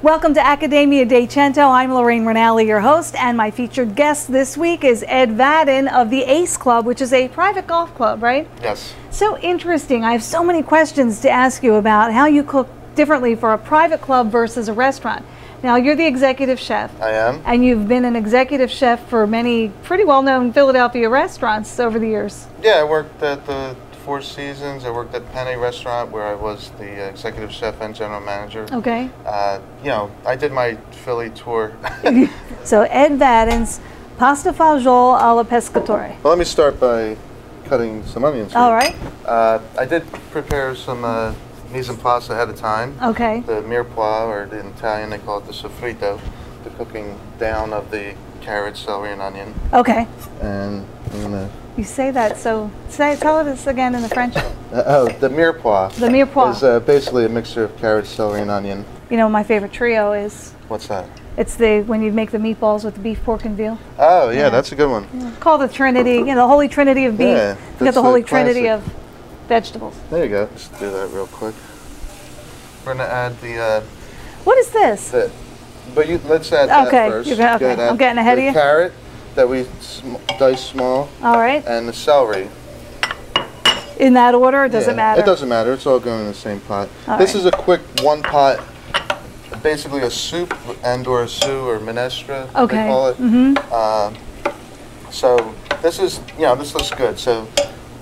Welcome to Academia de Cento. I'm Lorraine Rinaldi, your host, and my featured guest this week is Ed Vadden of the Ace Club, which is a private golf club, right? Yes. So interesting. I have so many questions to ask you about how you cook differently for a private club versus a restaurant. Now, you're the executive chef. I am. And you've been an executive chef for many pretty well-known Philadelphia restaurants over the years. Yeah, I worked at the Four Seasons. I worked at Penny Restaurant where I was the executive chef and general manager. Okay. You know, I did my Philly tour. So Ed Vadden's Pasta Fagioli alla Pescatore. Well, let me start by cutting some onions here. All right. I did prepare some mise en place ahead of time. Okay. The mirepoix, or in Italian they call it the soffritto, the cooking down of the carrot, celery, and onion. Okay. And I'm gonna. You say that, so tell us again in the French. The mirepoix. The mirepoix is basically a mixture of carrot, celery, and onion. You know, my favorite trio is. What's that? It's the when you make the meatballs with the beef, pork, and veal. Oh yeah, that's a good one. Yeah. Call the Trinity, you know, the Holy Trinity of beef. Yeah, you got the Holy classic. Trinity of vegetables. There you go. Let's do that real quick. We're gonna add the. What is this? But let's add that first. Okay, I'm getting ahead of you. The carrot that we dice small. All right. And the celery. In that order, or does it matter? It doesn't matter. It's all going in the same pot. This is a quick one pot, basically a soup and/or a stew or minestra. Okay. They call it. Mm-hmm. So this is, this looks good. So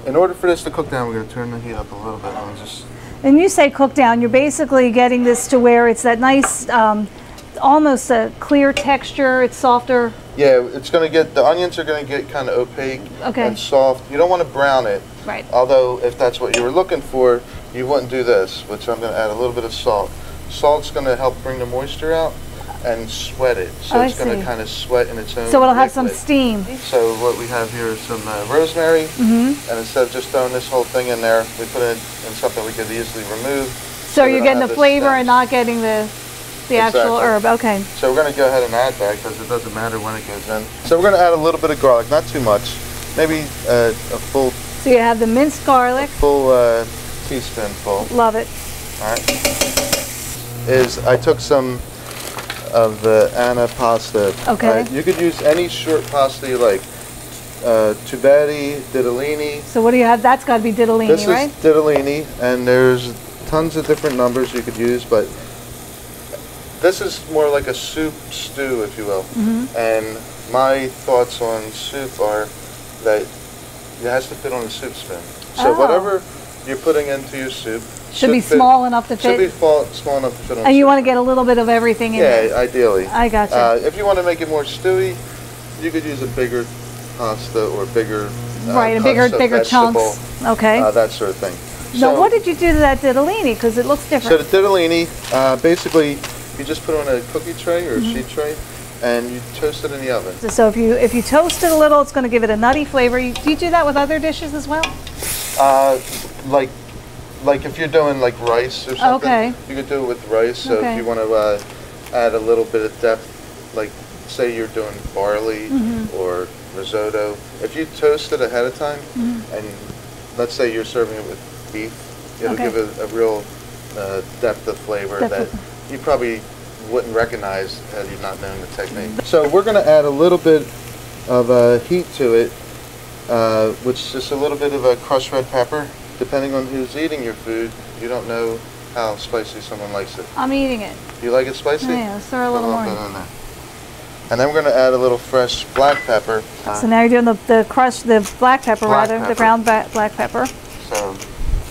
in order for this to cook down, we're going to turn the heat up a little bit. Let me just. And you say cook down, you're basically getting this to where it's that nice, almost a clear texture. It's softer. Yeah, it's going to get, the onions are going to get kind of opaque and soft. You don't want to brown it. Right. Although if that's what you were looking for, you wouldn't do this, which I'm going to add a little bit of salt. Salt's going to help bring the moisture out and sweat it. So it's going to kind of sweat in its own So it'll have liquid. some steam. So what we have here is some rosemary, and instead of just throwing this whole thing in there, we put it in something we could easily remove. So you're getting the flavor and not getting the actual herb. Okay. So we're going to go ahead and add that because it doesn't matter when it goes in. So we're going to add a little bit of garlic, not too much, maybe a full. So you have the minced garlic. Full teaspoonful. Love it. All right. I took some of the Anna pasta. Okay. You could use any short pasta you like. Tubetti, ditalini. So what do you have? That's got to be ditalini, right? This is ditalini, and there's tons of different numbers you could use, but this is more like a soup stew, if you will. And my thoughts on soup are that it has to fit on a soup spoon. So whatever you're putting into your soup should be small enough to fit. Should be small enough to fit on. And you want to get a little bit of everything in there. Yeah, ideally. I gotcha. If you want to make it more stewy, you could use a bigger pasta or bigger. Right, bigger chunks. Okay. That sort of thing. Now, what did you do to that ditalini? Because it looks different. So the ditalini, basically, you just put it on a cookie tray or a sheet tray, and you toast it in the oven. So if you toast it a little, it's going to give it a nutty flavor. Do you do that with other dishes as well? Like if you're doing like rice or something, you could do it with rice. So if you want to add a little bit of depth, like say you're doing barley or risotto, if you toast it ahead of time, and let's say you're serving it with beef, it'll give it a real depth of flavor that you probably wouldn't recognize had you not known the technique. So we're going to add a little bit of heat to it, which is just a little bit of a crushed red pepper. Depending on who's eating your food, you don't know how spicy someone likes it. I'm eating it. You like it spicy? Yeah, let's throw a little more in there. And then we're going to add a little fresh black pepper. So now you're doing the black pepper, the ground black pepper. So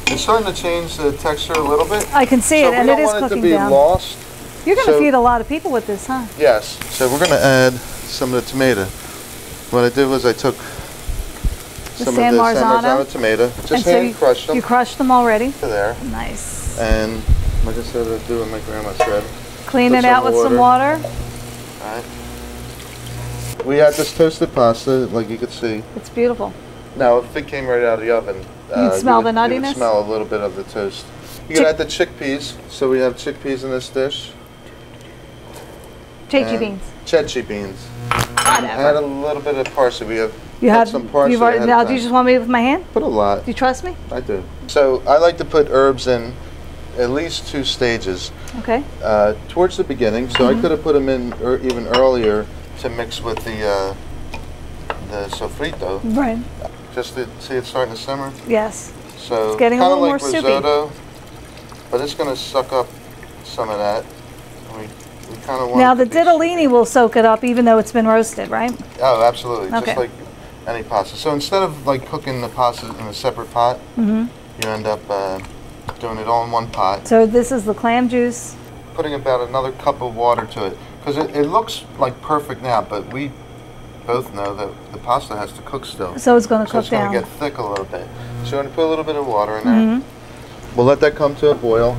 it's starting to change the texture a little bit. I can see it, and it is cooking down. We don't want it to be lost. You're going to feed a lot of people with this, huh? Yes. So we're going to add some of the tomato. What I did was I took some of the San Marzano tomato, just hand crushed them. You crushed them already? There. Nice. And like I said, I do what my grandma said. Clean it out with some water. All right. We had this toasted pasta, like you could see. It's beautiful. Now, if it came right out of the oven, you'd smell the nuttiness? You would smell a little bit of the toast. You can add the chickpeas. So we have chickpeas in this dish. Chechi beans. Chechi beans. Whatever. Add a little bit of parsley. We have some parsley. Now, do you just want me with my hand? Put a lot. Do you trust me? I do. So I like to put herbs in at least 2 stages. Okay. Towards the beginning, so I could have put them in even earlier to mix with the sofrito. Right. Just to see it starting to simmer. Yes. So it's getting a little more risotto, soupy. But it's going to suck up some of that. We kind of want. Now the ditalini will soak it up, even though it's been roasted, right? Oh, absolutely. Okay. Just like any pasta. So instead of like cooking the pasta in a separate pot, you end up doing it all in one pot. So this is the clam juice. Putting about another cup of water to it, because it looks like perfect now, but we both know that the pasta has to cook still. So it's going to cook down. So it's going to get thick a little bit. So we're going to put a little bit of water in there. We'll let that come to a boil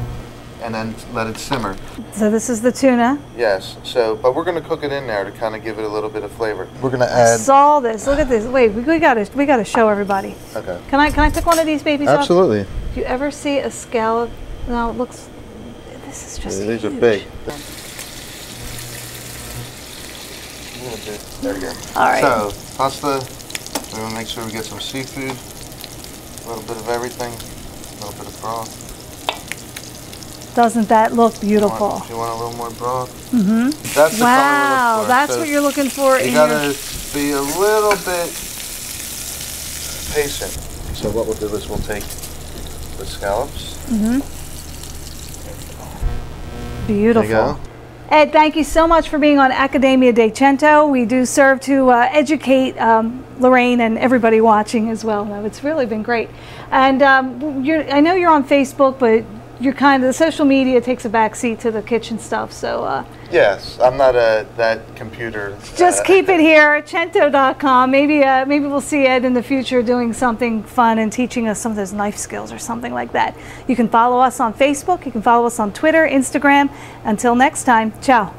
and then let it simmer. So this is the tuna. Yes. So, but we're going to cook it in there to kind of give it a little bit of flavor. We're going to add. I saw this. Look at this. Wait, we got to show everybody. Okay. Can I pick one of these babies up? Absolutely. Do you ever see a scallop? No, it looks. This is just These huge. are big. There we go. All right. So pasta. We want to make sure we get some seafood, a little bit of everything, a little bit of broth. Doesn't that look beautiful? Do you want a little more broth? Wow, That's the color we look for. That's so what you're looking for. You gotta be a little bit patient. So what we'll do is we'll take the scallops. Beautiful. There you go. Ed, thank you so much for being on Accademia di Cento. We do serve to educate Lorraine and everybody watching as well. It's really been great. And I know you're on Facebook, but you're the social media takes a back seat to the kitchen stuff. So yes, I'm not that computer. Just keep it here at Cento.com. Maybe we'll see Ed in the future doing something fun and teaching us some of those knife skills or something like that. You can follow us on Facebook. You can follow us on Twitter, Instagram. Until next time, ciao.